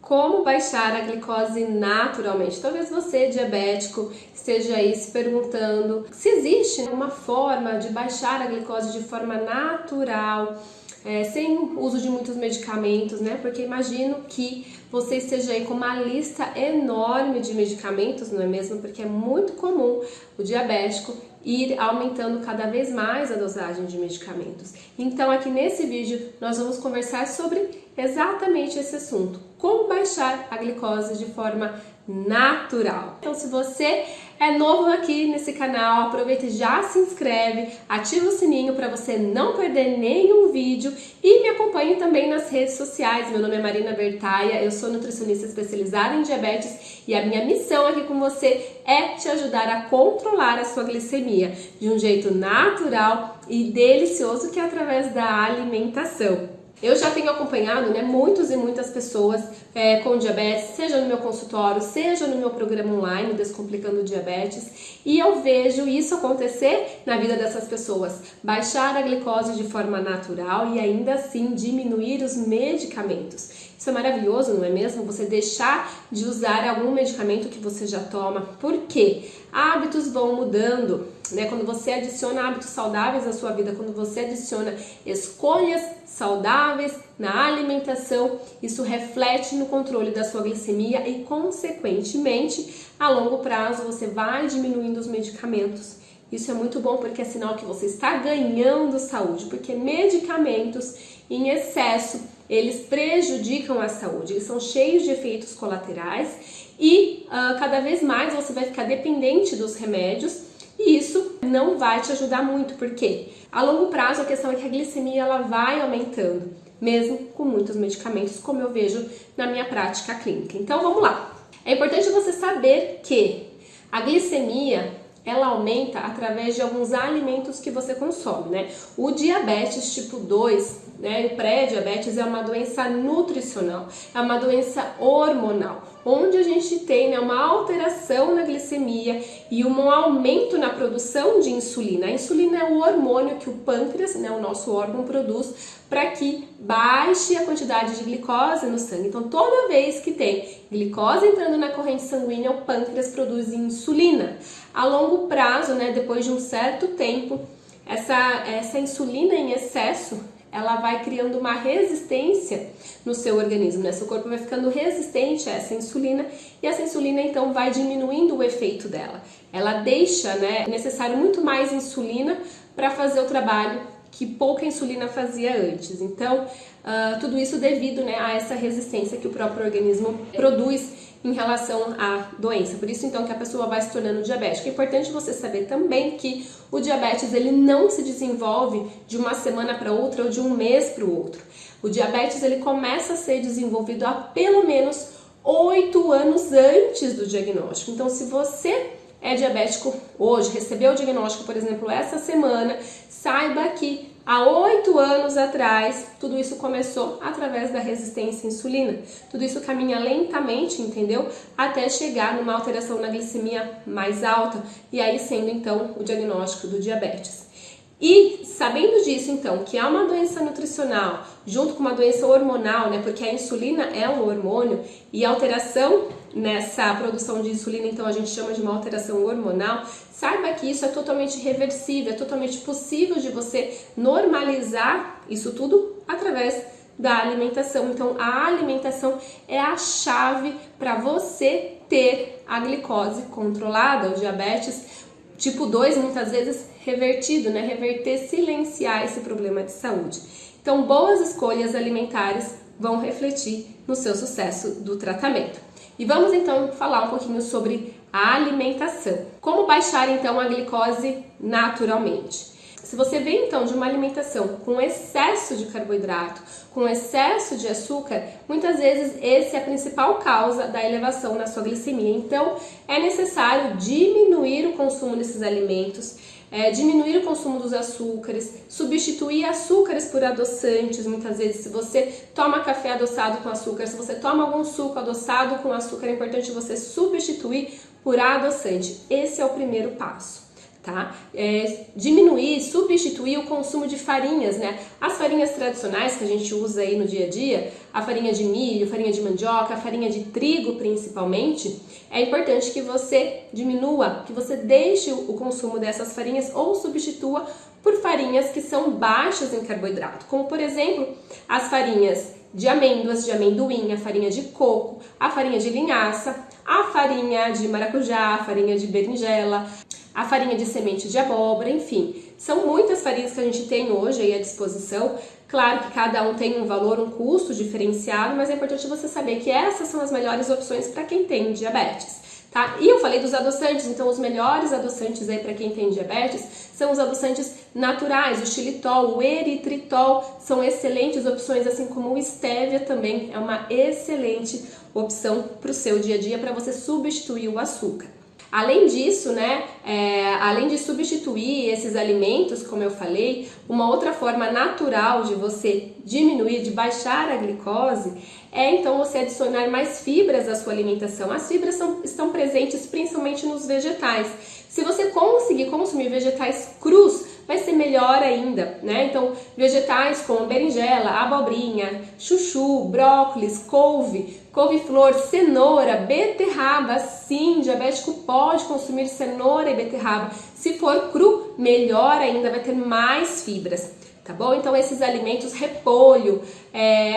Como baixar a glicose naturalmente? Talvez você, diabético, esteja aí se perguntando se existe uma forma de baixar a glicose de forma natural, sem o uso de muitos medicamentos, né? Porque imagino que você esteja aí com uma lista enorme de medicamentos, não é mesmo? Porque é muito comum o diabético ir aumentando cada vez mais a dosagem de medicamentos. Então aqui nesse vídeo nós vamos conversar sobre exatamente esse assunto: como baixar a glicose de forma natural. Então, se você é novo aqui nesse canal, aproveita e já se inscreve, ativa o sininho para você não perder nenhum vídeo e me acompanhe também nas redes sociais. Meu nome é Marina Vertaia, eu sou nutricionista especializada em diabetes e a minha missão aqui com você é te ajudar a controlar a sua glicemia de um jeito natural e delicioso, que é através da alimentação. Eu já tenho acompanhado, muitas e muitas pessoas com diabetes, seja no meu consultório, seja no meu programa online, Descomplicando Diabetes, e eu vejo isso acontecer na vida dessas pessoas. Baixar a glicose de forma natural e ainda assim diminuir os medicamentos. Isso é maravilhoso, não é mesmo? Você deixar de usar algum medicamento que você já toma. Por quê? Hábitos vão mudando, Quando você adiciona hábitos saudáveis à sua vida, quando você adiciona escolhas saudáveis na alimentação, isso reflete no controle da sua glicemia e, consequentemente, a longo prazo você vai diminuindo os medicamentos. Isso é muito bom porque é sinal que você está ganhando saúde, porque medicamentos em excesso, eles prejudicam a saúde, eles são cheios de efeitos colaterais e cada vez mais você vai ficar dependente dos remédios e isso não vai te ajudar muito, porque a longo prazo a questão é que a glicemia ela vai aumentando, mesmo com muitos medicamentos, como eu vejo na minha prática clínica. Então vamos lá, é importante você saber que a glicemia ela aumenta através de alguns alimentos que você consome, O diabetes tipo 2, o pré-diabetes é uma doença nutricional, é uma doença hormonal, onde a gente tem uma alteração na glicemia e um aumento na produção de insulina. A insulina é o hormônio que o pâncreas, o nosso órgão, produz para que baixe a quantidade de glicose no sangue. Então, toda vez que tem glicose entrando na corrente sanguínea, o pâncreas produz insulina. A longo prazo, depois de um certo tempo, essa insulina em excesso, ela vai criando uma resistência no seu organismo, Seu corpo vai ficando resistente a essa insulina e essa insulina então vai diminuindo o efeito dela. Ela deixa, necessário muito mais insulina para fazer o trabalho que pouca insulina fazia antes. Então, tudo isso devido a essa resistência que o próprio organismo produz em relação à doença. Por isso, então, que a pessoa vai se tornando diabética. É importante você saber também que o diabetes ele não se desenvolve de uma semana para outra ou de um mês para o outro. O diabetes ele começa a ser desenvolvido há pelo menos 8 anos antes do diagnóstico. Então, se você é diabético hoje, recebeu o diagnóstico, por exemplo, essa semana, saiba que há 8 anos atrás, tudo isso começou através da resistência à insulina. Tudo isso caminha lentamente, entendeu? Até chegar numa alteração na glicemia mais alta e aí sendo então o diagnóstico do diabetes. E sabendo disso, então, que há uma doença nutricional junto com uma doença hormonal, Porque a insulina é um hormônio e a alteração nessa produção de insulina, então a gente chama de uma alteração hormonal. Saiba que isso é totalmente reversível, é totalmente possível de você normalizar isso tudo através da alimentação. Então a alimentação é a chave para você ter a glicose controlada, o diabetes tipo 2 muitas vezes revertido, reverter, silenciar esse problema de saúde. Então boas escolhas alimentares vão refletir no seu sucesso do tratamento. E vamos então falar um pouquinho sobre a alimentação. Como baixar então a glicose naturalmente? Se você vem então de uma alimentação com excesso de carboidrato, com excesso de açúcar, muitas vezes essa é a principal causa da elevação na sua glicemia. Então é necessário diminuir o consumo desses alimentos, diminuir o consumo dos açúcares, substituir açúcares por adoçantes. Muitas vezes, se você toma café adoçado com açúcar, se você toma algum suco adoçado com açúcar, é importante você substituir por adoçante. Esse é o primeiro passo. tá? Diminuir, substituir o consumo de farinhas, né? As farinhas tradicionais que a gente usa aí no dia a dia, a farinha de milho, farinha de mandioca, a farinha de trigo principalmente, é importante que você diminua, que você deixe o consumo dessas farinhas ou substitua por farinhas que são baixas em carboidrato, como por exemplo as farinhas de amêndoas, de amendoim, a farinha de coco, a farinha de linhaça, a farinha de maracujá, a farinha de berinjela, a farinha de semente de abóbora, enfim. São muitas farinhas que a gente tem hoje aí à disposição. Claro que cada um tem um valor, um custo diferenciado, mas é importante você saber que essas são as melhores opções para quem tem diabetes. Tá? E eu falei dos adoçantes, então os melhores adoçantes aí para quem tem diabetes são os adoçantes naturais, o xilitol, o eritritol, são excelentes opções, assim como o stevia também é uma excelente opção para o seu dia a dia para você substituir o açúcar. Além disso, né, além de substituir esses alimentos, como eu falei, uma outra forma natural de você diminuir, de baixar a glicose, é então você adicionar mais fibras à sua alimentação. As fibras estão presentes principalmente nos vegetais. Se você conseguir consumir vegetais crus, vai ser melhor ainda, né? Então, vegetais como berinjela, abobrinha, chuchu, brócolis, couve-flor, cenoura, beterraba. Sim, diabético pode consumir cenoura e beterraba. Se for cru, melhor ainda, vai ter mais fibras, tá bom? Então, esses alimentos, repolho,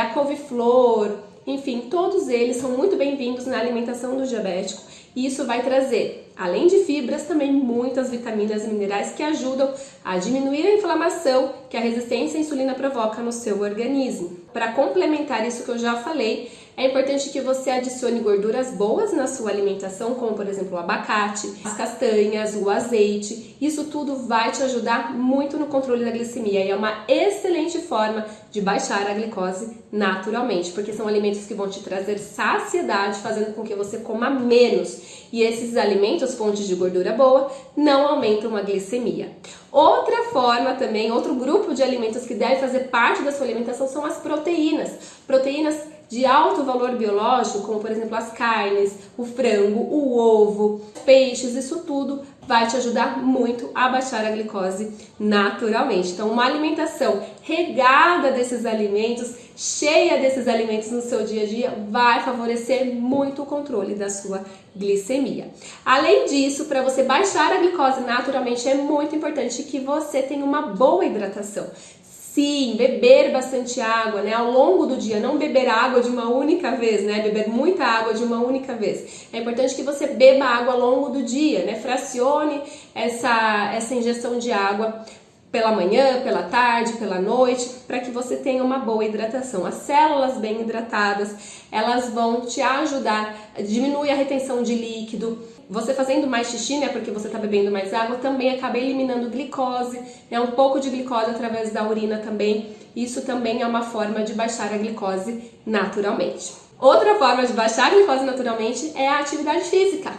a couve-flor, enfim, todos eles são muito bem-vindos na alimentação do diabético. E isso vai trazer, além de fibras, também muitas vitaminas e minerais que ajudam a diminuir a inflamação que a resistência à insulina provoca no seu organismo. Para complementar isso que eu já falei, é importante que você adicione gorduras boas na sua alimentação, como por exemplo o abacate, as castanhas, o azeite. Isso tudo vai te ajudar muito no controle da glicemia e é uma excelente forma de baixar a glicose naturalmente, porque são alimentos que vão te trazer saciedade, fazendo com que você coma menos. E esses alimentos, fontes de gordura boa, não aumentam a glicemia. Outra forma também, outro grupo de alimentos que deve fazer parte da sua alimentação são as proteínas. Proteínas de alto valor biológico, como por exemplo as carnes, o frango, o ovo, peixes, isso tudo vai te ajudar muito a baixar a glicose naturalmente. Então, uma alimentação regada desses alimentos, cheia desses alimentos no seu dia a dia, vai favorecer muito o controle da sua glicemia. Além disso, para você baixar a glicose naturalmente, é muito importante que você tenha uma boa hidratação. Sim, beber bastante água, né, ao longo do dia, não beber água de uma única vez, né, beber muita água de uma única vez. É importante que você beba água ao longo do dia, né, fracione essa ingestão de água pela manhã, pela tarde, pela noite, para que você tenha uma boa hidratação. As células bem hidratadas, elas vão te ajudar a diminuir a retenção de líquido. Você fazendo mais xixi, né, porque você está bebendo mais água, também acaba eliminando glicose, né, um pouco de glicose através da urina também. Isso também é uma forma de baixar a glicose naturalmente. Outra forma de baixar a glicose naturalmente é a atividade física.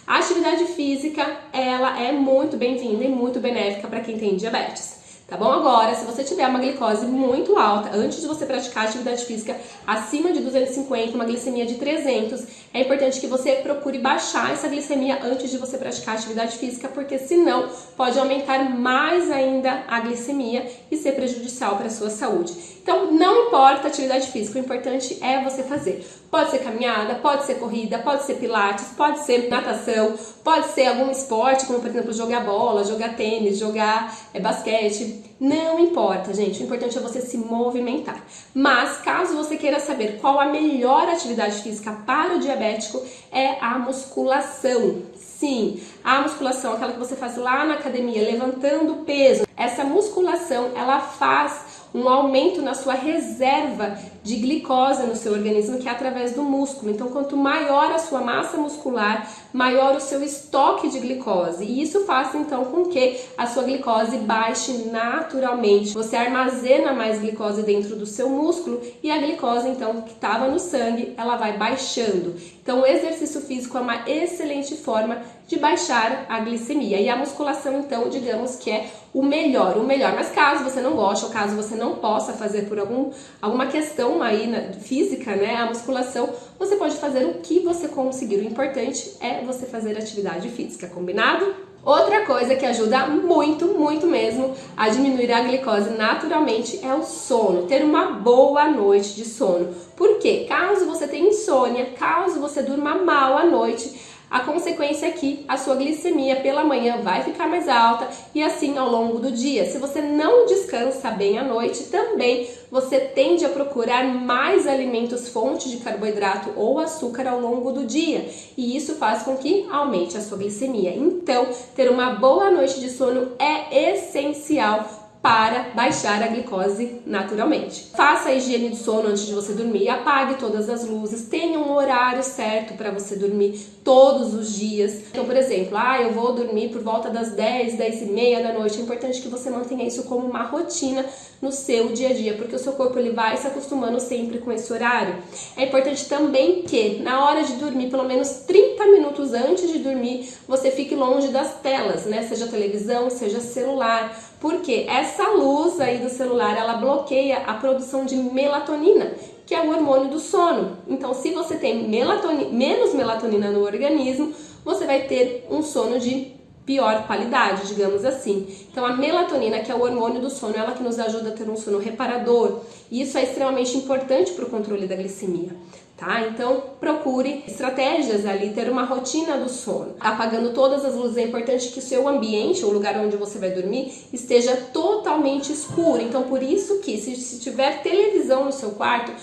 A atividade física, ela é muito bem-vinda e muito benéfica para quem tem diabetes. Tá bom? Agora, se você tiver uma glicose muito alta, antes de você praticar atividade física acima de 250, uma glicemia de 300, é importante que você procure baixar essa glicemia antes de você praticar atividade física, porque senão pode aumentar mais ainda a glicemia e ser prejudicial para a sua saúde. Então, não importa a atividade física, o importante é você fazer. Pode ser caminhada, pode ser corrida, pode ser pilates, pode ser natação, pode ser algum esporte, como por exemplo jogar bola, jogar tênis, jogar basquete. Não importa, gente, o importante é você se movimentar. Mas caso você queira saber qual a melhor atividade física para o diabético, é a musculação. Sim, a musculação, aquela que você faz lá na academia, levantando peso. Essa musculação, ela faz um aumento na sua reserva de glicose no seu organismo, que é através do músculo. Então, quanto maior a sua massa muscular, maior o seu estoque de glicose. E isso faz, então, com que a sua glicose baixe naturalmente. Você armazena mais glicose dentro do seu músculo e a glicose, então, que estava no sangue, ela vai baixando. Então, o exercício físico é uma excelente forma de baixar a glicemia. E a musculação, então, digamos que é o melhor. Mas caso você não goste ou caso você não possa fazer por alguma questão aí física, né, a musculação, você pode fazer o que você conseguir. O importante é você fazer atividade física, combinado? Outra coisa que ajuda muito, muito mesmo a diminuir a glicose naturalmente é o sono, ter uma boa noite de sono. Por quê? Caso você tenha insônia, caso você durma mal à noite, a consequência é que a sua glicemia pela manhã vai ficar mais alta e assim ao longo do dia. Se você não descansa bem à noite, também você tende a procurar mais alimentos fontes de carboidrato ou açúcar ao longo do dia. E isso faz com que aumente a sua glicemia. Então, ter uma boa noite de sono é essencial para baixar a glicose naturalmente. Faça a higiene do sono antes de você dormir, apague todas as luzes, tenha um horário certo para você dormir todos os dias. Então, por exemplo, eu vou dormir por volta das 10, 10 e meia da noite. É importante que você mantenha isso como uma rotina no seu dia a dia, porque o seu corpo ele vai se acostumando sempre com esse horário. É importante também que na hora de dormir, pelo menos 30 minutos antes de dormir, você fique longe das telas, né? Seja televisão, seja celular, porque essa luz aí do celular, ela bloqueia a produção de melatonina, que é o hormônio do sono. Então, se você tem menos melatonina no organismo, você vai ter um sono de pior qualidade, digamos assim. Então, a melatonina, que é o hormônio do sono, ela que nos ajuda a ter um sono reparador. E isso é extremamente importante para o controle da glicemia. Tá? Então, procure estratégias ali, ter uma rotina do sono. Apagando todas as luzes, é importante que o seu ambiente, o lugar onde você vai dormir, esteja totalmente escuro. Então, por isso que, se tiver televisão no seu quarto,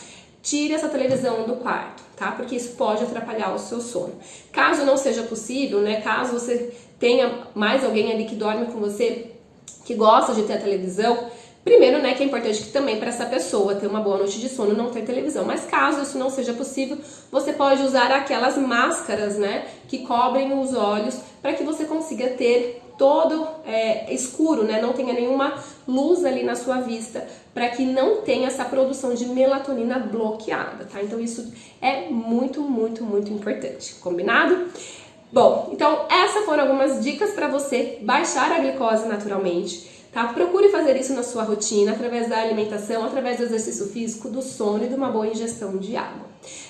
tire essa televisão do quarto, tá? Porque isso pode atrapalhar o seu sono. Caso não seja possível, né? Caso você tenha mais alguém ali que dorme com você, que gosta de ter a televisão, primeiro, né, que é importante que também para essa pessoa ter uma boa noite de sono não ter televisão. Mas caso isso não seja possível, você pode usar aquelas máscaras, né, que cobrem os olhos para que você consiga ter todo escuro, né, não tenha nenhuma luz ali na sua vista, para que não tenha essa produção de melatonina bloqueada, tá? Então isso é muito, muito, muito importante. Combinado? Bom, então essas foram algumas dicas para você baixar a glicose naturalmente. Tá? Procure fazer isso na sua rotina, através da alimentação, através do exercício físico, do sono e de uma boa ingestão de água.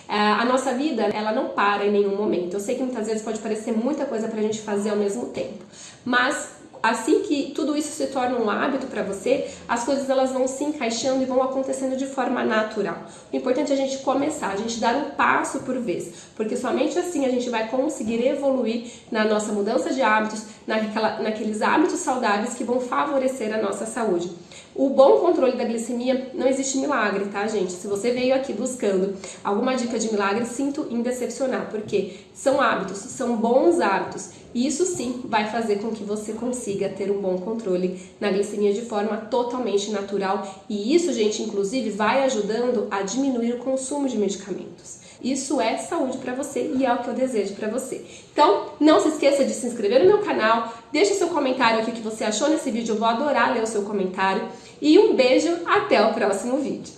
A nossa vida, ela não para em nenhum momento. Eu sei que muitas vezes pode parecer muita coisa pra gente fazer ao mesmo tempo, mas assim que tudo isso se torna um hábito para você, as coisas elas vão se encaixando e vão acontecendo de forma natural. O importante é a gente começar, a gente dar um passo por vez, porque somente assim a gente vai conseguir evoluir na nossa mudança de hábitos, naqueles hábitos saudáveis que vão favorecer a nossa saúde. O bom controle da glicemia, não existe milagre, tá, gente? Se você veio aqui buscando alguma dica de milagre, sinto em decepcionar, porque são hábitos, são bons hábitos, e isso sim vai fazer com que você consiga ter um bom controle na glicemia de forma totalmente natural, e isso, gente, inclusive vai ajudando a diminuir o consumo de medicamentos. Isso é saúde para você e é o que eu desejo para você. Então, não se esqueça de se inscrever no meu canal, deixe seu comentário aqui o que você achou nesse vídeo, eu vou adorar ler o seu comentário. E um beijo, até o próximo vídeo.